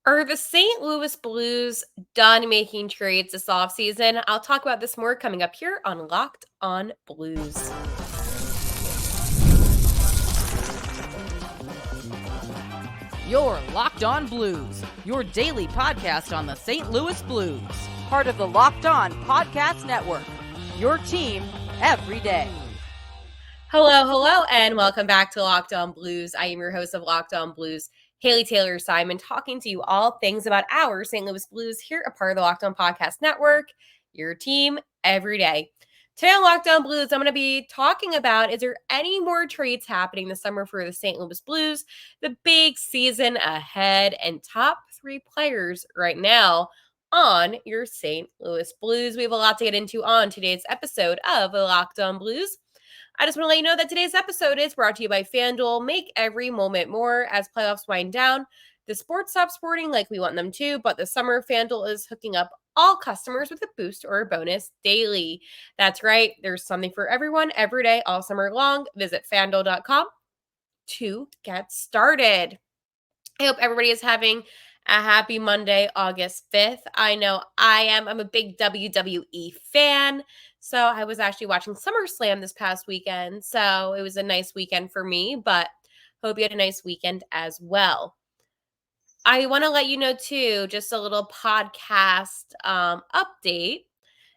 Are the St. Louis Blues done making trades this offseason? I'll talk about this more coming up here on Locked on Blues. You're Locked on Blues, your daily podcast on the St. Louis Blues. Part of the Locked on Podcast Network, your team every day. Hello, and welcome back to Locked on Blues. I am your host of Locked on Blues, Haley Taylor Simon, talking to you all things about our St. Louis Blues here, a part of the Locked on Podcast Network, your team every day. Today on Locked on Blues, I'm going to be talking about, is there any more trades happening this summer for the St. Louis Blues? The big season ahead and top 3 players right now on your St. Louis Blues. We have a lot to get into on today's episode of Locked on Blues. I just want to let you know that today's episode is brought to you by FanDuel. Make every moment more as playoffs wind down. The sports stop sporting like we want them to, but this summer, FanDuel is hooking up all customers with a boost or a bonus daily. That's right. There's something for everyone every day, all summer long. Visit FanDuel.com to get started. I hope everybody is having a happy Monday, August 5th. I know I am. I'm a big WWE fan. So I was actually watching SummerSlam this past weekend. So it was a nice weekend for me, but hope you had a nice weekend as well. I want to let you know too, just a little podcast update,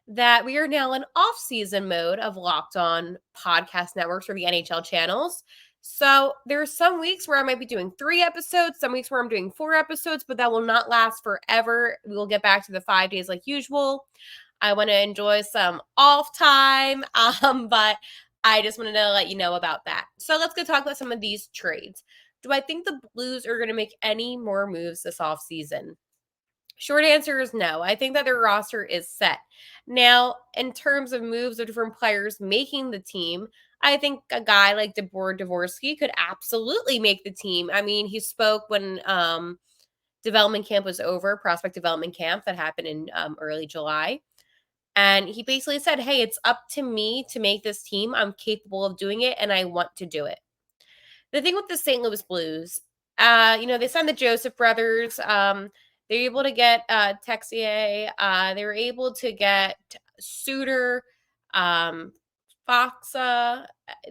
that we are now in off-season mode of Locked On Podcast Networks for the NHL channels. So there's some weeks where I might be doing 3 episodes, some weeks where I'm doing 4 episodes, but that will not last forever. We will get back to the 5 days like usual. I want to enjoy some off time, but I just wanted to let you know about that. So let's go talk about some of these trades. Do I think the Blues are going to make any more moves this offseason? Short answer is no. I think that their roster is set. Now, in terms of moves of different players making the team, I think a guy like DeBoer Dvorsky could absolutely make the team. I mean, he spoke when development camp was over, prospect development camp that happened in early July. And he basically said, hey, it's up to me to make this team. I'm capable of doing it, and I want to do it. The thing with the St. Louis Blues, they signed the Joseph brothers. They were able to get Texier. They were able to get Suter, Foxa.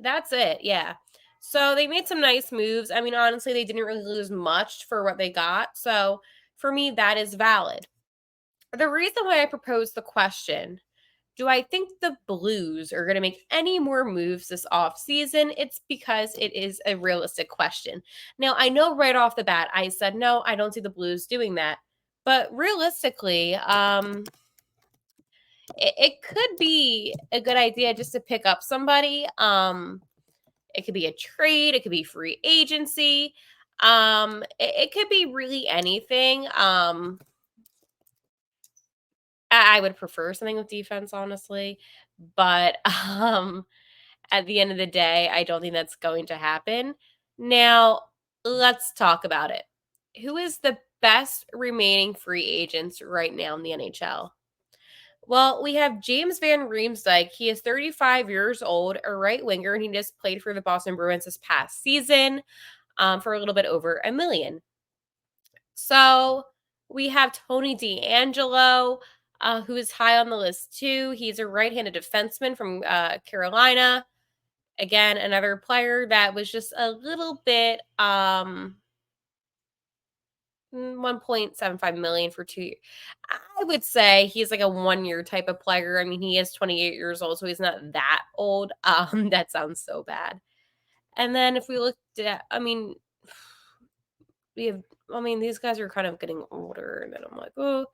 That's it, yeah. So they made some nice moves. I mean, honestly, they didn't really lose much for what they got. So for me, that is valid. The reason why I proposed the question, do I think the Blues are going to make any more moves this offseason? It's because it is a realistic question. Now, I know right off the bat, I said, no, I don't see the Blues doing that. But realistically, it could be a good idea just to pick up somebody. It could be a trade. It could be free agency. It could be really anything. I would prefer something with defense, honestly. But at the end of the day, I don't think that's going to happen. Now, let's talk about it. Who is the best remaining free agents right now in the NHL? Well, we have James Van Riemsdyk. He is 35 years old, a right winger, and he just played for the Boston Bruins this past season for a little bit over $1 million. So we have Tony DeAngelo, who is high on the list too. He's a right-handed defenseman from Carolina. Again, another player that was just a little bit 1.75 million for 2 years. I would say he's like a 1-year type of player. I mean, he is 28 years old, so he's not that old. That sounds so bad. And then if we looked at, these guys are kind of getting older, and then I'm like, oh,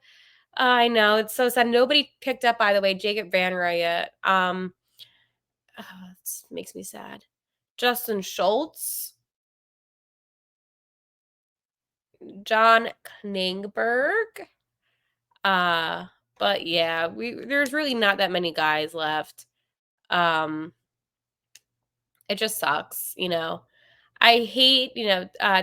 I know, it's so sad. Nobody picked up, by the way, Jacob Van Rye yet. It makes me sad. Justin Schultz, John Klingberg. But yeah, there's really not that many guys left. It just sucks, I hate,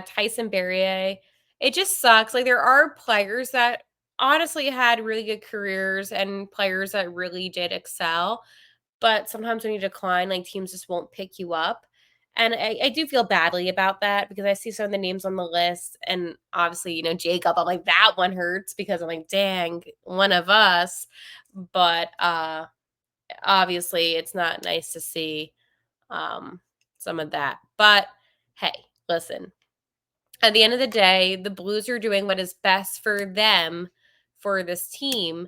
Tyson Barrier. It just sucks. Like, there are players that honestly had really good careers and players that really did excel. But sometimes when you decline, like, teams just won't pick you up. And I do feel badly about that because I see some of the names on the list, and obviously, Jacob, I'm like, that one hurts because I'm like, dang, one of us. But obviously, it's not nice to see some of that. But hey, listen, at the end of the day, the Blues are doing what is best for them, for this team.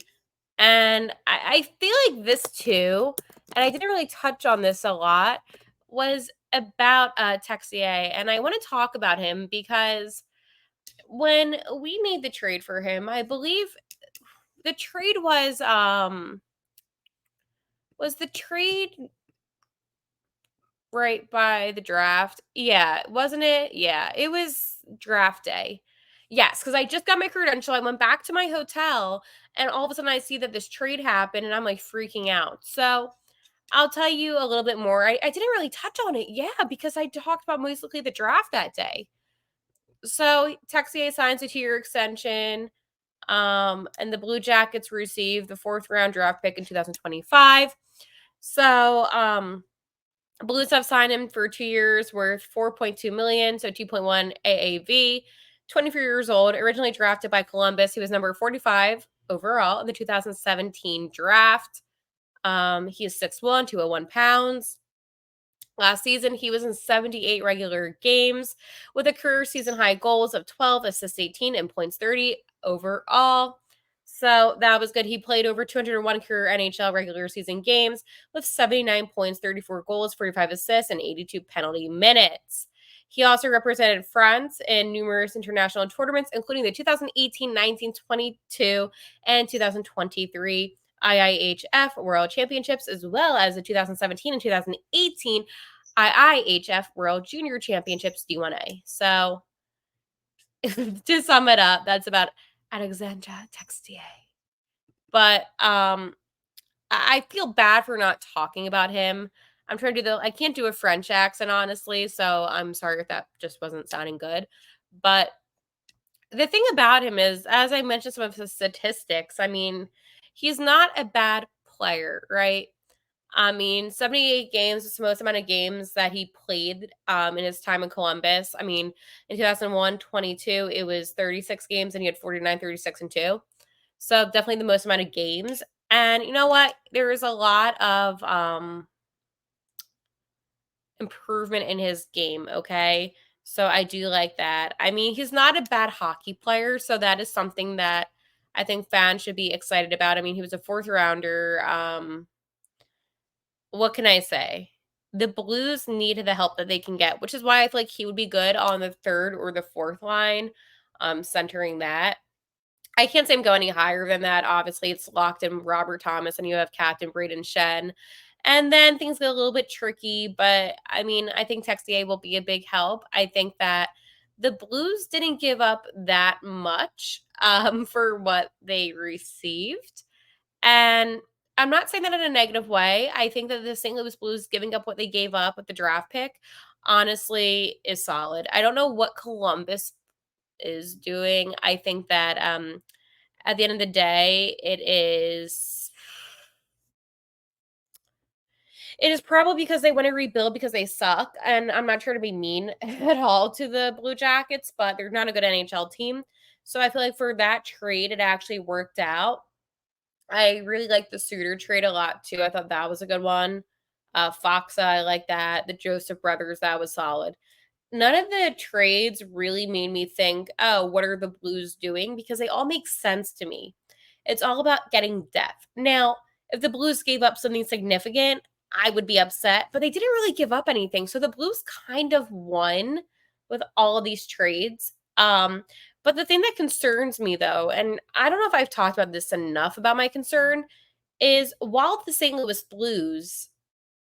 And I feel like this too, and I didn't really touch on this a lot, was about Texier. And I want to talk about him because when we made the trade for him, I believe the trade was the trade right by the draft. Yeah, wasn't it? Yeah, it was draft day. Yes, because I just got my credential. I went back to my hotel, and all of a sudden I see that this trade happened, and I'm like freaking out. So I'll tell you a little bit more. I didn't really touch on it, yeah, because I talked about mostly the draft that day. So Texier signs a 2-year extension, and the Blue Jackets receive the 4th-round draft pick in 2025. So Blues have signed him for 2 years worth $4.2 million, so 2.1 AAV. 24 years old, originally drafted by Columbus. He was number 45 overall in the 2017 draft. He is 6'1", 201 pounds. Last season, he was in 78 regular games with a career season high goals of 12, assists 18, and points 30 overall. So that was good. He played over 201 career NHL regular season games with 79 points, 34 goals, 45 assists, and 82 penalty minutes. He also represented France in numerous international tournaments, including the 2018, 19, 22, and 2023 IIHF World Championships, as well as the 2017 and 2018 IIHF World Junior Championships D1A. So to sum it up, that's about Alexandre Texier. But I feel bad for not talking about him. I'm trying to do I can't do a French accent, honestly, so I'm sorry if that just wasn't sounding good. But the thing about him is, as I mentioned some of his statistics, I mean, he's not a bad player, right? I mean, 78 games is the most amount of games that he played in his time in Columbus. I mean, in 2001, 22, it was 36 games and he had 49, 36, and 2. So definitely the most amount of games. And you know what? There is a lot of improvement in his game, okay? So I do like that. I mean, he's not a bad hockey player, so that is something that I think fans should be excited about. I mean, he was a 4th rounder. What can I say? The Blues need the help that they can get, which is why I feel like he would be good on the 3rd or the 4th line, centering that. I can't say I'm going any higher than that. Obviously, it's locked in Robert Thomas, and you have Captain Braden Shen. And then things get a little bit tricky, but I mean, I think Texier will be a big help. I think that the Blues didn't give up that much for what they received. And I'm not saying that in a negative way. I think that the St. Louis Blues giving up what they gave up with the draft pick honestly is solid. I don't know what Columbus is doing. I think that at the end of the day, it is probably because they want to rebuild because they suck. And I'm not trying to be mean at all to the Blue Jackets, but they're not a good NHL team. So I feel like for that trade, it actually worked out. I really like the Suter trade a lot too. I thought that was a good one. Foxa, I like that. The Joseph brothers, that was solid. None of the trades really made me think, oh, what are the Blues doing? Because they all make sense to me. It's all about getting depth. Now, if the Blues gave up something significant, I would be upset, but they didn't really give up anything. So the Blues kind of won with all of these trades. But the thing that concerns me, though, and I don't know if I've talked about this enough about my concern, is while the St. Louis Blues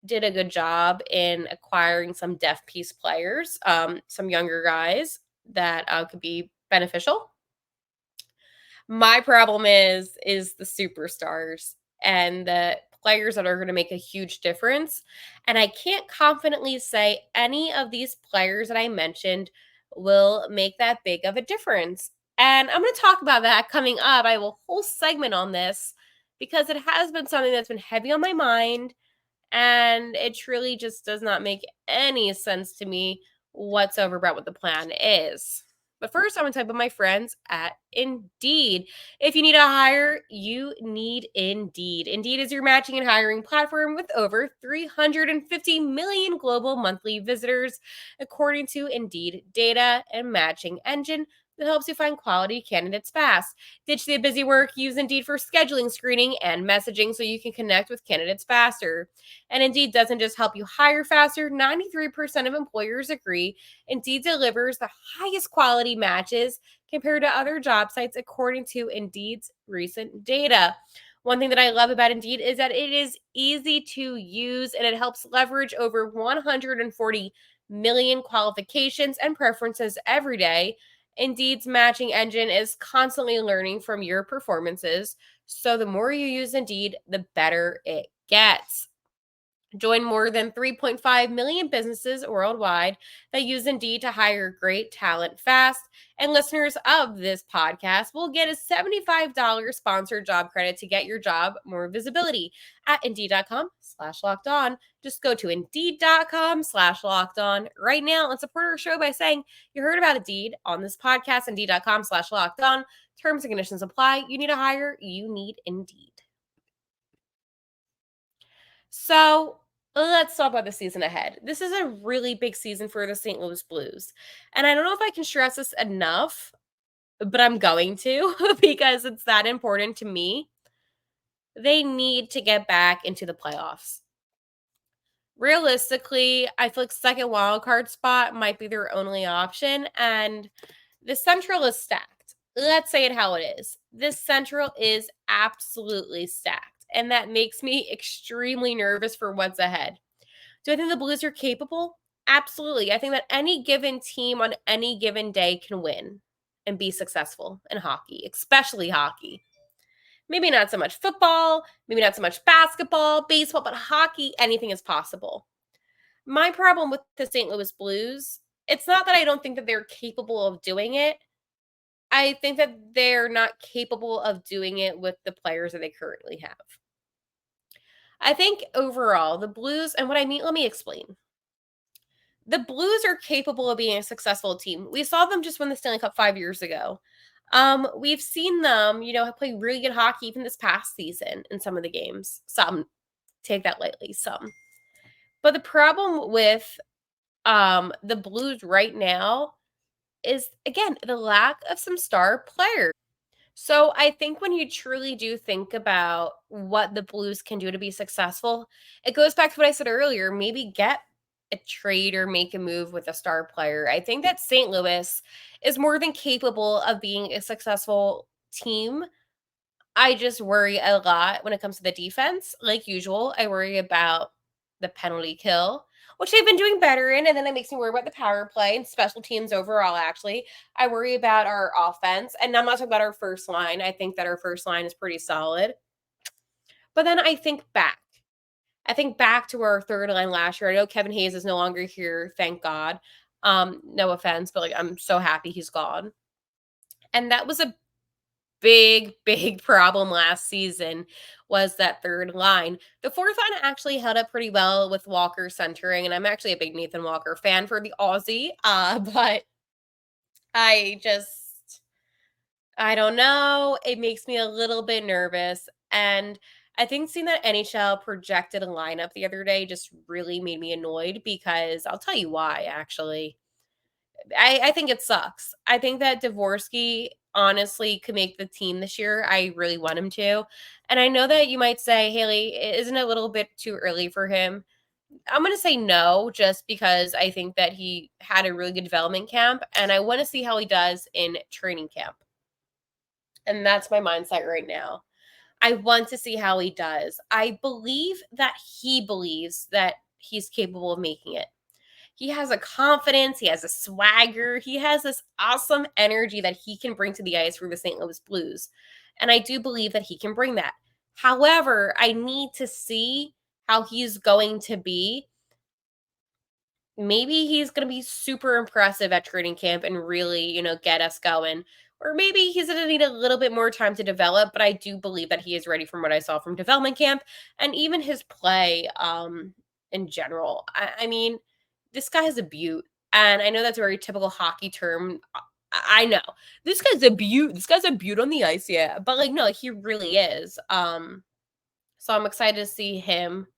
did a good job in acquiring some deaf piece players, some younger guys that could be beneficial. My problem is the superstars and the players that are going to make a huge difference. And I can't confidently say any of these players that I mentioned will make that big of a difference. And I'm going to talk about that coming up. I have a whole segment on this because it has been something that's been heavy on my mind And it truly just does not make any sense to me whatsoever about what the plan is. But first, I'm going to talk about my friends at Indeed. If you need a hire, you need Indeed. Indeed is your matching and hiring platform with over 350 million global monthly visitors, according to Indeed data and matching engine that helps you find quality candidates fast. Ditch the busy work, use Indeed for scheduling, screening, and messaging so you can connect with candidates faster. And Indeed doesn't just help you hire faster, 93% of employers agree Indeed delivers the highest quality matches compared to other job sites, according to Indeed's recent data. One thing that I love about Indeed is that it is easy to use and it helps leverage over 140 million qualifications and preferences every day. Indeed's matching engine is constantly learning from your performances. So the more you use Indeed, the better it gets. Join more than 3.5 million businesses worldwide that use Indeed to hire great talent fast. And listeners of this podcast will get a $75 sponsored job credit to get your job more visibility at Indeed.com/locked on. Just go to Indeed.com/locked on right now and support our show by saying you heard about Indeed on this podcast. Indeed.com/locked on. Terms and conditions apply. You need a hire. You need Indeed. So let's talk about the season ahead. This is a really big season for the St. Louis Blues. And I don't know if I can stress this enough, but I'm going to because it's that important to me. They need to get back into the playoffs. Realistically, I feel like second wild card spot might be their only option. And the Central is stacked. Let's say it how it is. This Central is absolutely stacked. And that makes me extremely nervous for what's ahead. Do I think the Blues are capable? Absolutely. I think that any given team on any given day can win and be successful in hockey, especially hockey. Maybe not so much football, maybe not so much basketball, baseball, but hockey, anything is possible. My problem with the St. Louis Blues, it's not that I don't think that they're capable of doing it. I think that they're not capable of doing it with the players that they currently have. I think overall, the Blues, and what I mean, let me explain. The Blues are capable of being a successful team. We saw them just win the Stanley Cup 5 years ago. We've seen them, play really good hockey even this past season in some of the games. Some take that lightly, some. But the problem with the Blues right now is, again, the lack of some star players. So I think when you truly do think about what the Blues can do to be successful, it goes back to what I said earlier. Maybe get a trade or make a move with a star player. I think that St. Louis is more than capable of being a successful team. I just worry a lot when it comes to the defense. Like usual, I worry about the penalty kill, which they've been doing better in. And then it makes me worry about the power play and special teams overall, actually. I worry about our offense. And I'm not talking about our first line. I think that our first line is pretty solid. But then I think back. I think back to our third line last year. I know Kevin Hayes is no longer here, thank God. No offense, but I'm so happy he's gone. And that was a big, big problem last season was that third line. The fourth line actually held up pretty well with Walker centering, and I'm actually a big Nathan Walker fan for the Aussie. But I don't know. It makes me a little bit nervous. And I think seeing that NHL projected a lineup the other day just really made me annoyed because I'll tell you why, actually. I think it sucks. I think that Dvorsky honestly could make the team this year. I really want him to. And I know that you might say, Haley, isn't it a little bit too early for him? I'm going to say no, just because I think that he had a really good development camp. And I want to see how he does in training camp. And that's my mindset right now. I want to see how he does. I believe that he believes that he's capable of making it. He has a confidence, he has a swagger, he has this awesome energy that he can bring to the ice for the St. Louis Blues. And I do believe that he can bring that. However, I need to see how he's going to be. Maybe he's going to be super impressive at training camp and really, get us going. or maybe he's going to need a little bit more time to develop, but I do believe that he is ready from what I saw from development camp and even his play in general. I mean, this guy is a beaut. And I know that's a very typical hockey term. I know. This guy's a beaut. This guy's a beaut on the ice, yeah. But like no, like, he really is. So I'm excited to see him.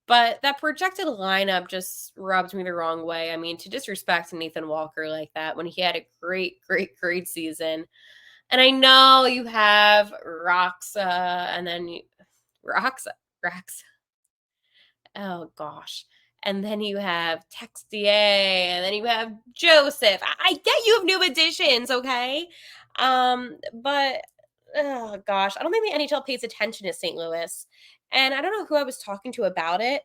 But that projected lineup just rubbed me the wrong way. I mean, to disrespect Nathan Walker like that when he had a great, great, great season. And I know you have Roxa and then Roxa. Oh gosh. And then you have Texier, and then you have Joseph. I get you have new additions, okay? But oh gosh, I don't think the NHL pays attention to St. Louis. And I don't know who I was talking to about it,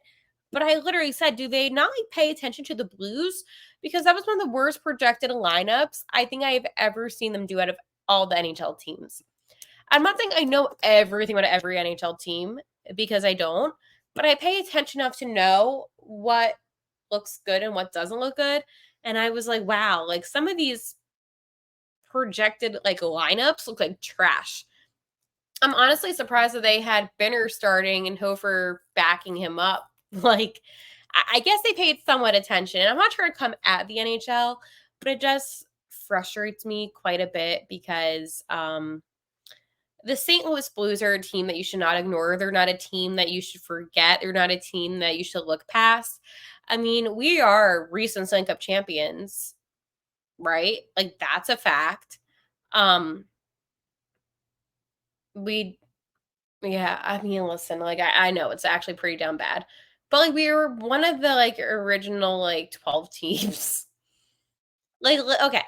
but I literally said, do they not like pay attention to the Blues? Because that was one of the worst projected lineups I think I've ever seen them do out of all the NHL teams. I'm not saying I know everything about every NHL team because I don't, but I pay attention enough to know what looks good and what doesn't look good. And I was like, wow, like some of these projected like lineups look like trash. I'm honestly surprised that they had Benner starting and Hofer backing him up. Like, I guess they paid somewhat attention. And I'm not trying to come at the NHL, but it just frustrates me quite a bit because the St. Louis Blues are a team that you should not ignore. They're not a team that you should forget. They're not a team that you should look past. I mean, we are recent Stanley Cup champions, right? Like that's a fact. Um, we, yeah. I mean, listen, like I know it's actually pretty down bad, but like we were one of the like original like 12 teams. Like, okay,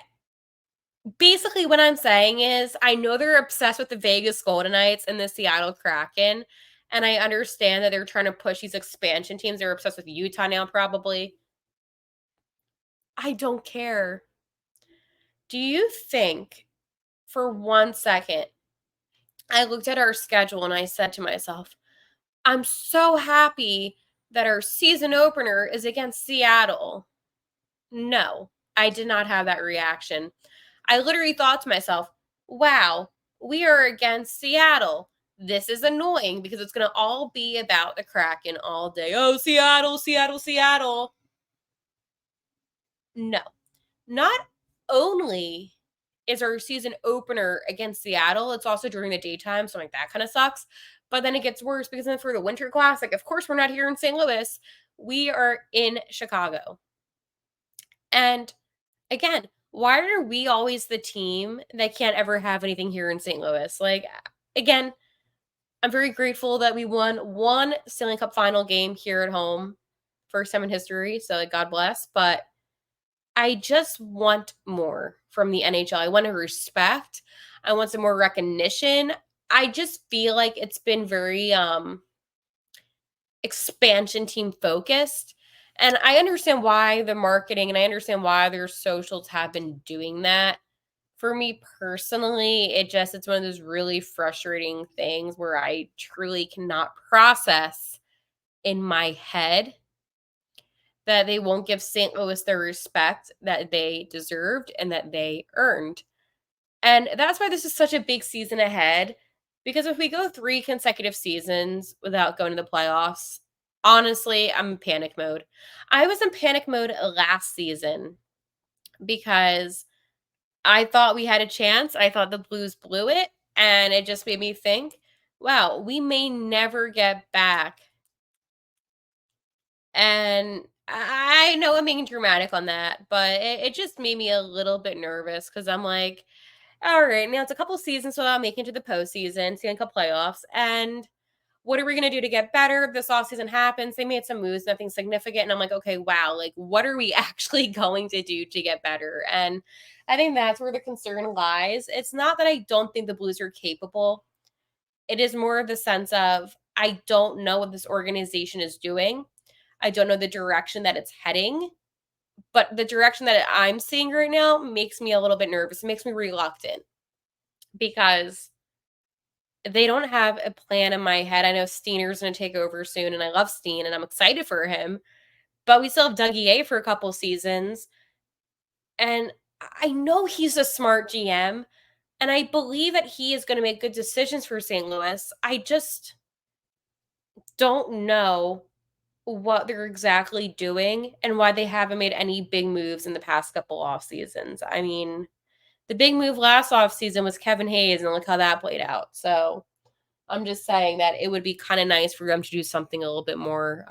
basically what I'm saying is I know they're obsessed with the Vegas Golden Knights and the Seattle Kraken. And I understand that they're trying to push these expansion teams. They're obsessed with Utah now, probably. I don't care. Do you think for 1 second I looked at our schedule and I said to myself, I'm so happy that our season opener is against Seattle? No, I did not have that reaction. I literally thought to myself, wow, we are against Seattle. This is annoying because it's going to all be about the Kraken all day. Oh, Seattle, Seattle, Seattle. No, not only is our season opener against Seattle, it's also during the daytime. So, like, that kind of sucks. But then it gets worse because then for the Winter Classic, of course, we're not here in St. Louis. We are in Chicago. And again, why are we always the team that can't ever have anything here in St. Louis? Like, again, I'm very grateful that we won one Stanley Cup final game here at home, first time in history. So, like, God bless. But I just want more from the NHL. I want to respect. I want some more recognition. I just feel like it's been very expansion team focused. And I understand why the marketing and I understand why their socials have been doing that. For me personally, it's one of those really frustrating things where I truly cannot process in my head that they won't give St. Louis the respect that they deserved and that they earned. And that's why this is such a big season ahead. Because if we go 3 consecutive seasons without going to the playoffs, honestly, I'm in panic mode. I was in panic mode last season because I thought we had a chance. I thought the Blues blew it. And it just made me think, wow, we may never get back. And I know I'm being dramatic on that, but it just made me a little bit nervous because I'm like, all right, now it's a couple seasons without making it to the postseason, Stanley Cup playoffs. And what are we going to do to get better? If this offseason happens, they made some moves, nothing significant. And I'm like, okay, wow, like what are we actually going to do to get better? And I think that's where the concern lies. It's not that I don't think the Blues are capable. It is more of the sense of I don't know what this organization is doing. I don't know the direction that it's heading. But the direction that I'm seeing right now makes me a little bit nervous. It makes me reluctant because they don't have a plan in my head. I know Steener's going to take over soon, and I love Steen, and I'm excited for him. But we still have Dougie A for a couple seasons. And I know he's a smart GM, And I believe that he is going to make good decisions for St. Louis. I just don't know what they're exactly doing and why they haven't made any big moves in the past couple off seasons. I mean, the big move last off season was Kevin Hayes, and look how that played out. So I'm just saying that it would be kind of nice for them to do something a little bit more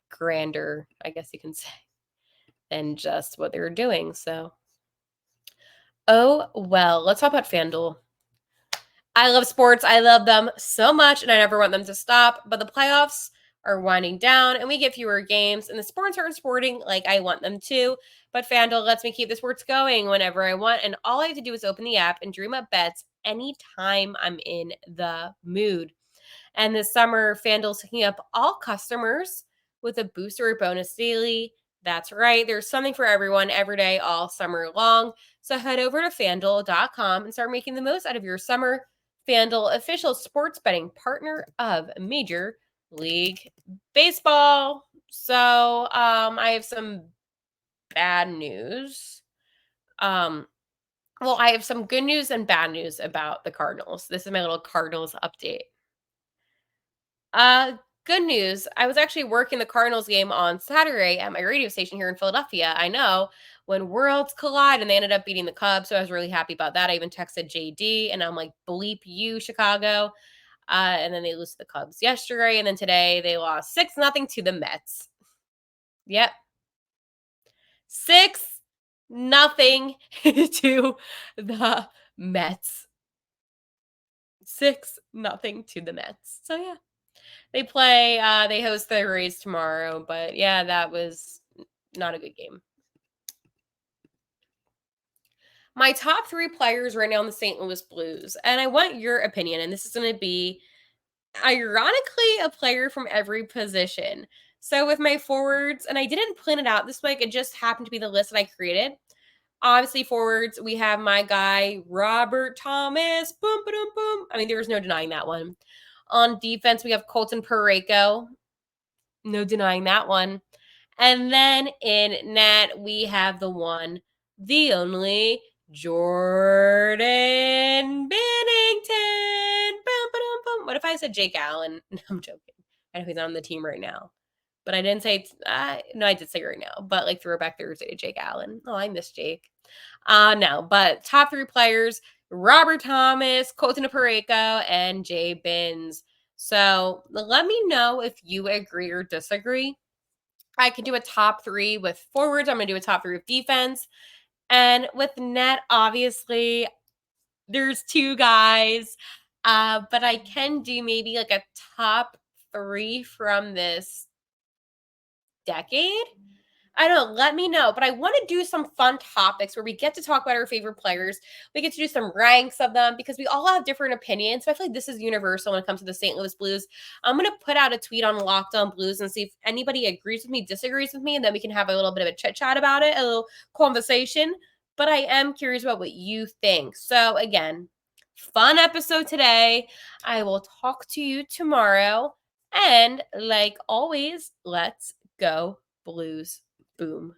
grander, I guess you can say, than just what they're doing. So, oh well, let's talk about FanDuel. I love sports. I love them so much, and I never want them to stop. But the playoffs are winding down, and we get fewer games, and the sports aren't sporting like I want them to. But FanDuel lets me keep the sports going whenever I want, and all I have to do is open the app and dream up bets anytime I'm in the mood. And this summer, FanDuel's hooking up all customers with a booster or bonus daily. That's right. There's something for everyone every day, all summer long. So head over to fanduel.com and start making the most out of your summer. FanDuel, official sports betting partner of Major League Baseball. So I have some bad news. Well, I have some good news and bad news about the Cardinals. This is my little Cardinals update. Uh, Good news. I was actually working the Cardinals game on Saturday at my radio station here in Philadelphia. I know, when worlds collide, and they ended up beating the Cubs, so I was really happy about that. I even texted JD and I'm like, bleep you, Chicago. And then they lose to the Cubs yesterday, and then today they lost 6-0 to the Mets. Yep. 6-0 to the Mets. 6-0 to the Mets. So yeah. They host the Rays tomorrow, but yeah, that was not a good game. My top 3 players right now in the St. Louis Blues, and I want your opinion, and this is going to be, ironically, a player from every position. So with my forwards, and I didn't plan it out this week, it just happened to be the list that I created. Obviously, forwards, we have my guy, Robert Thomas. Boom, boom, boom. I mean, there was no denying that one. On defense, we have Colton Parayko. No denying that one. And then in net, we have the one, the only, Jordan Bennington. Boom, boom, boom. What if I said Jake Allen? No, I'm joking. I know he's on the team right now. But I didn't say, no, I did say right now. But like Throwback Thursday to Jake Allen. Oh, I miss Jake. No, but top 3 players, Robert Thomas, Colton Parayko, and Jay Binns. So let me know if you agree or disagree. I can do a top 3 with forwards. I'm going to do a top 3 with defense. And with net, obviously, there's 2 guys. But I can do maybe like a top 3 from this decade. I don't know. Let me know. But I want to do some fun topics where we get to talk about our favorite players. We get to do some ranks of them because we all have different opinions. So I feel like this is universal when it comes to the St. Louis Blues. I'm going to put out a tweet on Locked On Blues and see if anybody agrees with me, disagrees with me, and then we can have a little bit of a chit chat about it, a little conversation. But I am curious about what you think. So again, fun episode today. I will talk to you tomorrow. And like always, let's go Blues. Boom.